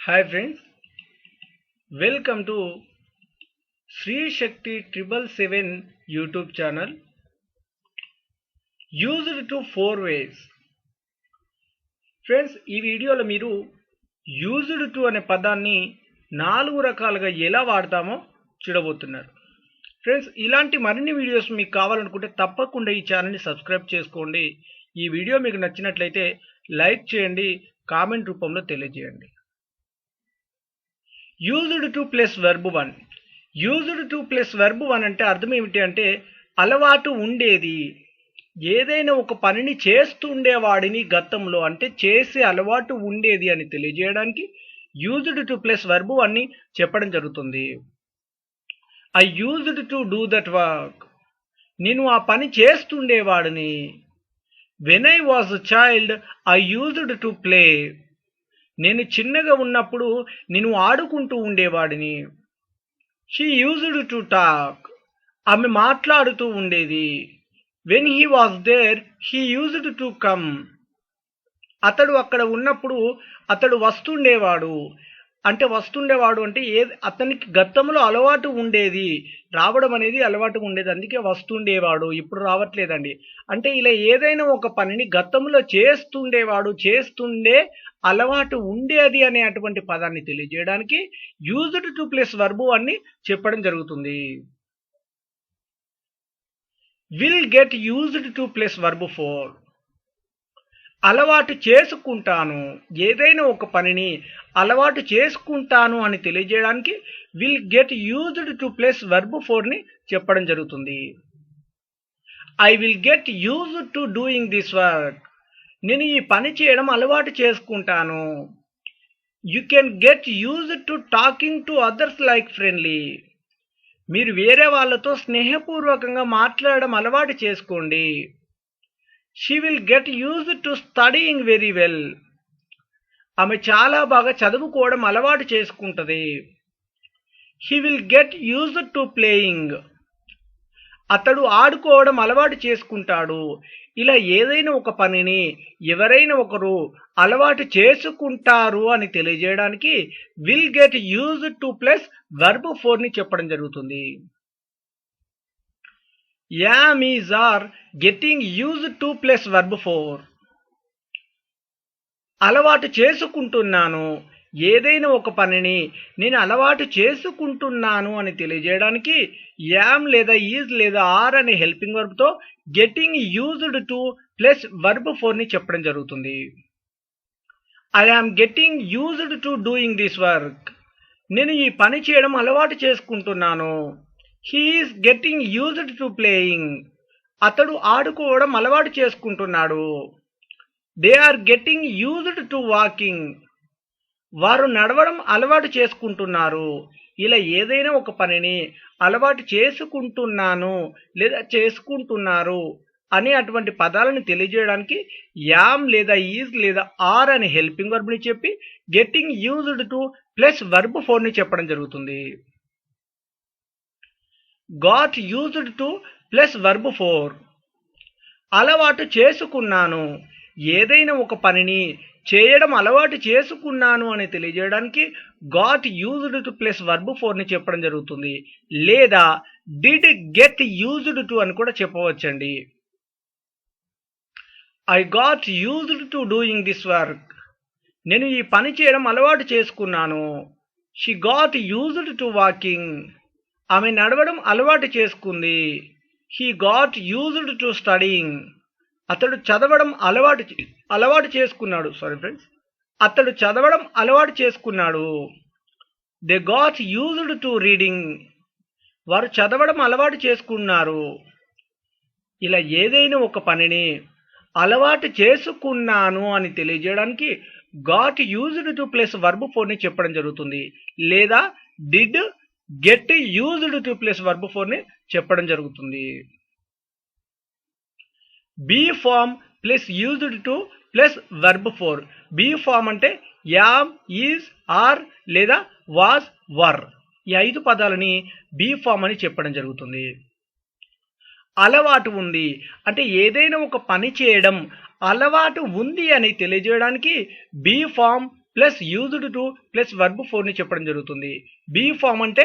Hi friends, welcome to Sri Shakti 777 YouTube channel. Used to 4 ways. Friends, ఈ వీడియోలో మీరు used to అనే పదాన్ని 4 రకాలుగా ఎలా వాడతామో చూడబోతున్నారు. ఫ్రెండ్స్, ఇలాంటి మరిన్ని వీడియోస్ మీకు కావాలనుకుంటే తప్పకుండా ఈ ఛానల్ని సబ్స్క్రైబ్ చేసుకోండి. ఈ వీడియో మీకు నచ్చినట్లయితే లైక్ చేయండి, కామెంట్ రూపంలో తెలియజేయండి. Used to plus verb 1. Used to plus verb 1 అంటే అర్థం ఏమిటి అంటే అలవాటు ఉండేది. ఏదైనా ఒక పనిని చేస్తూ ఉండేవాడిని గతంలో అంటే చేసే అలవాటు ఉండేది అని తెలియజేయడానికి యూజ్డ్ టు ప్లస్ వెర్బ్ 1ని చెప్పడం జరుగుతుంది. I used to do that work. నేను ఆ పని చేస్తుండేవాడిని. When I was a child I used to play. నేను చిన్నగా ఉన్నప్పుడు నేను ఆడుకుంటూ ఉండేవాడిని. She used to talk. ఆమె మాట్లాడుతూ ఉండేది. When he was there he used to come. అతడు అక్కడ ఉన్నప్పుడు అతడు వస్తుండేవాడు. అంటే అతనికి గతంలో అలవాటు ఉండేది, రావడం అనేది అలవాటు ఉండేది, అందుకే వస్తుండేవాడు, ఇప్పుడు రావట్లేదండి. అంటే ఇలా ఏదైనా ఒక పనిని గతంలో చేస్తుండే అలవాటు ఉండేది అనే అటువంటి పదాన్ని తెలియజేయడానికి యూజ్డ్ టు ప్లస్ వర్బ్ అని చెప్పడం జరుగుతుంది. Will get used to plus verb 4. అలవాటు చేసుకుంటాను. ఏదైనా ఒక పనిని అలవాటు చేసుకుంటాను అని తెలియజేయడానికి will get used to plus verb 4ని చెప్పడం జరుగుతుంది. I will get used to doing this work. నేను ఈ పని చేయడం అలవాటు చేసుకుంటాను. You can get used to talking to others like friendly. మీరు వేరే వాళ్ళతో స్నేహపూర్వకంగా మాట్లాడడం అలవాటు చేసుకోండి. She will get used to studying very well. ఆమె చాలా బాగా చదువుకోవడం అలవాటు చేసుకుంటుంది. He will get used to playing. అతడు ఆడుకోవడం అలవాటు చేసుకుంటాడు. ఇలా ఏదైనా ఒక పనిని ఎవరైనా ఒకరు అలవాటు చేసుకుంటారు అని తెలియజేయడానికి will get used to plus verb 4ని చెప్పడం జరుగుతుంది. Am, is, are getting used to plus verb 4. అలవాటు చేసుకుంటున్నాను. ఏదైనా ఒక పనిని నేను అలవాటు చేసుకుంటున్నాను అని తెలియజేయడానికి యామ్ లేదా ఈజ్ లేదా ఆర్ అనే హెల్పింగ్ వర్బ్తో getting used to plus verb 4ని చెప్పడం జరుగుతుంది. I am getting used to doing this work. నేను ఈ పని చేయడం అలవాటు చేసుకుంటున్నాను. He is getting used to playing. అతడు ఆడుకోవడం అలవాటు చేసుకుంటున్నాడు. They are getting used to walking. వారు నడవడం అలవాటు చేసుకుంటున్నారు. ఇలా ఏదైనా ఒక పనిని అలవాటు చేసుకుంటున్నాను లేదా చేసుకుంటున్నారు అనే అటువంటి పదాలను తెలియజేయడానికి యామ్ లేదా ఈజ్ లేదా ఆర్ అనే హెల్పింగ్ వర్బ్ని చెప్పి getting used to plus verb 4ని చెప్పడం జరుగుతుంది. Got used to plus verb 4. అలవాటు చేసుకున్నాను. ఏదైనా ఒక పనిని చేయడం అలవాటు చేసుకున్నాను అని తెలియజేయడానికి got used to plus verb 4ని చెప్పడం జరుగుతుంది. లేదా డిడ్ గెట్ యూజ్డ్ టు అని కూడా చెప్పవచ్చండి. I got used to doing this work. నేను ఈ పని చేయడం అలవాటు చేసుకున్నాను. She got used to walking. ఆమె నడవడం అలవాటు చేసుకుంది. He got used to studying. అతడు చదవడం అలవాటు చేసుకున్నాడు. అతడు చదవడం అలవాటు చేసుకున్నాడు. They got used to reading. వారు చదవడం అలవాటు చేసుకున్నారు. ఇలా ఏదైనా ఒక పనిని అలవాటు చేసుకున్నాను అని తెలియజేయడానికి got used to plus verb 4ని చెప్పడం జరుగుతుంది. లేదా did get used to plus verb 4ని చెప్పడం జరుగుతుంది. Be form plus used to plus verb 4. Be form అంటే యామ్, ఈజ్, ఆర్ లేదా వాజ్, వర్. ఈ 5 పదాలని బీ ఫామ్ అని చెప్పడం జరుగుతుంది. అలవాటు ఉంది అంటే ఏదైనా ఒక పని చేయడం అలవాటు ఉంది అని తెలియజేయడానికి be form plus used to plus verb four ని చెప్పడం జరుగుతుంది. బీ ఫామ్ అంటే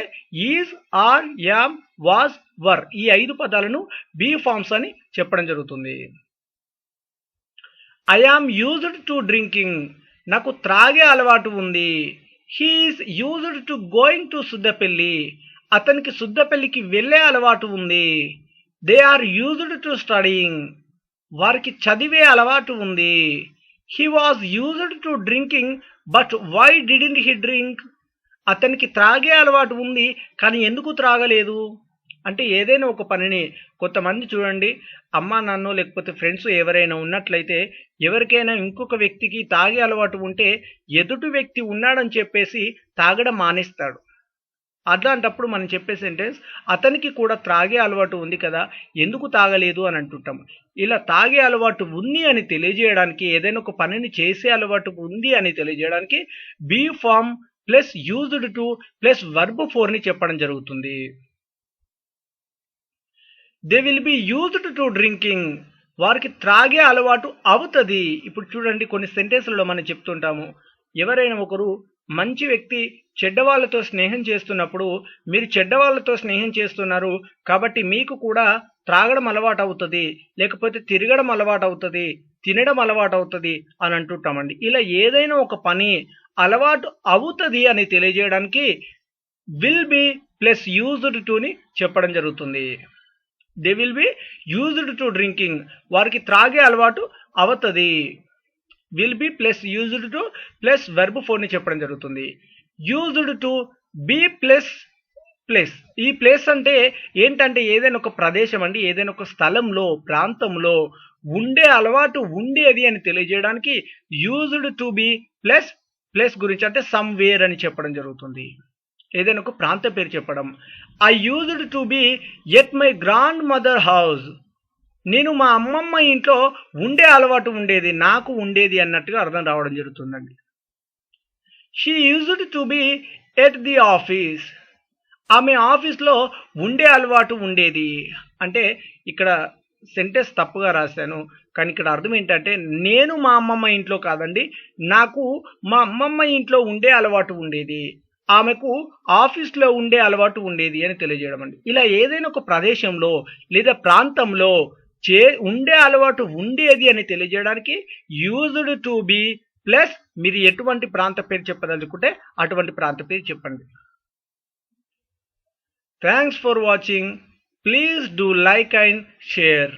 is, are, am, was, were ఈ 5 పదాలను బీ ఫామ్స్ అని చెప్పడం జరుగుతుంది. I am used to drinking, నాకు త్రాగే అలవాటు ఉంది. He is used to going to Suddapelli, అతనికి సుద్దపెల్లికి వెళ్ళే అలవాటు ఉంది. They are used to studying, వారికి చదివే అలవాటు ఉంది. He was used to drinking but why didn't he drink, అతనికి త్రాగే అలవాటు ఉంది కానీ ఎందుకు త్రాగలేదు. అంటే ఏదైనా ఒక పనిని కొంతమంది చూడండి, అమ్మా నాన్నో లేకపోతే ఫ్రెండ్స్ ఎవరైనా ఉన్నట్లయితే ఎవరికైనా ఇంకొక వ్యక్తికి తాగే అలవాటు ఉంటే ఎదుటి వ్యక్తి ఉన్నాడని చెప్పేసి తాగడం మానేస్తాడు. అట్లాంటప్పుడు మనం చెప్పే సెంటెన్స్ అతనికి కూడా త్రాగే అలవాటు ఉంది కదా, ఎందుకు తాగలేదు అని అంటుంటాం. ఇలా తాగే అలవాటు ఉంది అని తెలియజేయడానికి, ఏదైనా ఒక పనిని చేసే అలవాటు ఉంది అని తెలియజేయడానికి be form plus used to plus verb four ని చెప్పడం జరుగుతుంది. They will be used to drinking, వారికి త్రాగే అలవాటు అవుతుంది. ఇప్పుడు చూడండి కొన్ని సెంటెన్స్లలో మనం చెప్తుంటాము, ఎవరైనా ఒకరు మంచి వ్యక్తి చెడ్డవాళ్ళతో స్నేహం చేస్తున్నప్పుడు మీరు చెడ్డవాళ్ళతో స్నేహం చేస్తున్నారు కాబట్టి మీకు కూడా త్రాగడం అలవాటు అవుతుంది, లేకపోతే తిరగడం అలవాటు అవుతుంది, తినడం అలవాటు అవుతుంది అని అంటుంటామండి. ఇలా ఏదైనా ఒక పని అలవాటు అవుతుంది అని తెలియజేయడానికి will be plus used to ని చెప్పడం జరుగుతుంది. They will be used to drinking, వారికి త్రాగే అలవాటు అవుతుంది. Will be plus used to plus verb four ని చెప్పడం జరుగుతుంది. Used to be plus place, ఈ ప్లేస్ అంటే ఏంటంటే ఏదైనా ఒక ప్రదేశం అండి, ఏదైనా ఒక స్థలంలో ప్రాంతంలో ఉండే అలవాటు ఉండేది అని తెలియజేయడానికి used to be plus place గురించి అంటే సమ్వేర్ అని చెప్పడం జరుగుతుంది. ఏదైనా ఒక ప్రాంత పేరు చెప్పడం. I used to be at my grand mother house, నేను మా అమ్మమ్మ ఇంట్లో ఉండే అలవాటు ఉండేది, నాకు ఉండేది అన్నట్టుగా అర్థం రావడం జరుగుతుందండి. She used to be at the office, ఆమె ఆఫీస్లో ఉండే అలవాటు ఉండేది. అంటే ఇక్కడ సెంటెన్స్ తప్పుగా రాశాను కానీ ఇక్కడ అర్థం ఏంటంటే నేను మా అమ్మమ్మ ఇంట్లో కాదండి, నాకు మా అమ్మమ్మ ఇంట్లో ఉండే అలవాటు ఉండేది, ఆమెకు ఆఫీస్లో ఉండే అలవాటు ఉండేది అని తెలియజేయడం అండి. ఇలా ఏదైనా ఒక ప్రదేశంలో లేదా ప్రాంతంలో ఉండే అలవాటు ఉండేది అని తెలియజేయడానికి యూజ్డ్ టు బి ప్లస్ మీరు ఎటువంటి ప్రాంత పేరు చెప్పదలుచుకుంటే అటువంటి ప్రాంత పేరు చెప్పండి. Thanks for watching. Please do like and share.